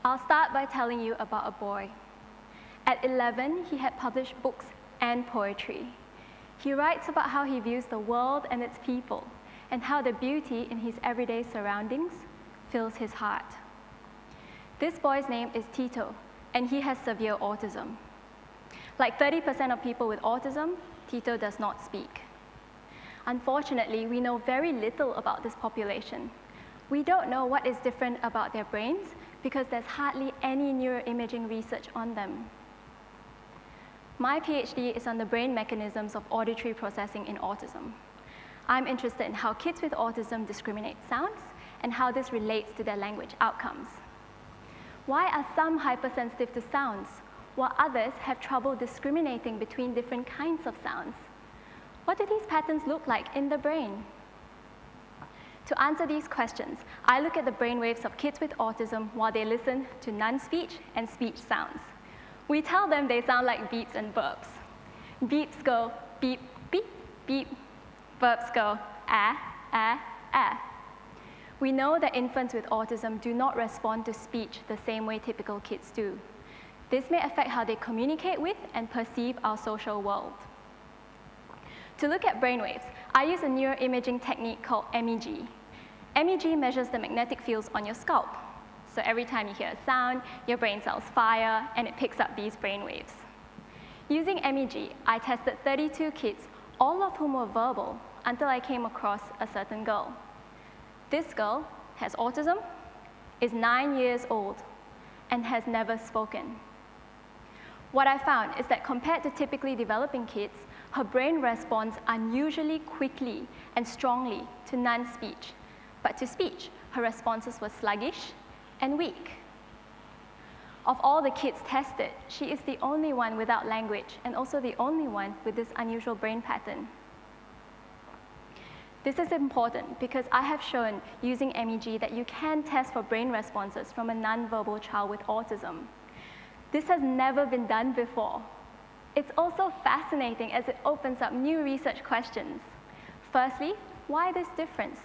I'll start by telling you about a boy. At 11, he had published books and poetry. He writes about how he views the world and its people, and how the beauty in his everyday surroundings fills his heart. This boy's name is Tito, and he has severe autism. Like 30% of people with autism, Tito does not speak. Unfortunately, we know very little about this population. We don't know what is different about their brains because there's hardly any neuroimaging research on them. My PhD is on the brain mechanisms of auditory processing in autism. I'm interested in how kids with autism discriminate sounds and how this relates to their language outcomes. Why are some hypersensitive to sounds, while others have trouble discriminating between different kinds of sounds? What do these patterns look like in the brain? To answer these questions, I look at the brainwaves of kids with autism while they listen to non-speech and speech sounds. We tell them they sound like beeps and burps. Beeps go beep, beep, beep. Burps go ah, ah, ah. We know that infants with autism do not respond to speech the same way typical kids do. This may affect how they communicate with and perceive our social world. To look at brainwaves, I use a neuroimaging technique called MEG. MEG measures the magnetic fields on your scalp. So every time you hear a sound, your brain cells fire, and it picks up these brainwaves. Using MEG, I tested 32 kids, all of whom were verbal, until I came across a certain girl. This girl has autism, is 9 years old, and has never spoken. What I found is that compared to typically developing kids, her brain responds unusually quickly and strongly to non-speech, but to speech, her responses were sluggish and weak. Of all the kids tested, she is the only one without language and also the only one with this unusual brain pattern. This is important because I have shown using MEG that you can test for brain responses from a non-verbal child with autism. This has never been done before. It's also fascinating as it opens up new research questions. Firstly, why this difference?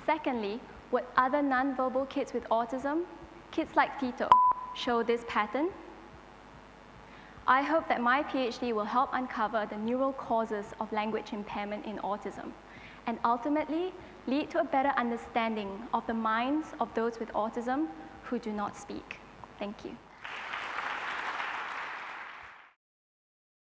Secondly, would other non-verbal kids with autism, kids like Tito, show this pattern? I hope that my PhD will help uncover the neural causes of language impairment in autism, and ultimately lead to a better understanding of the minds of those with autism who do not speak. Thank you.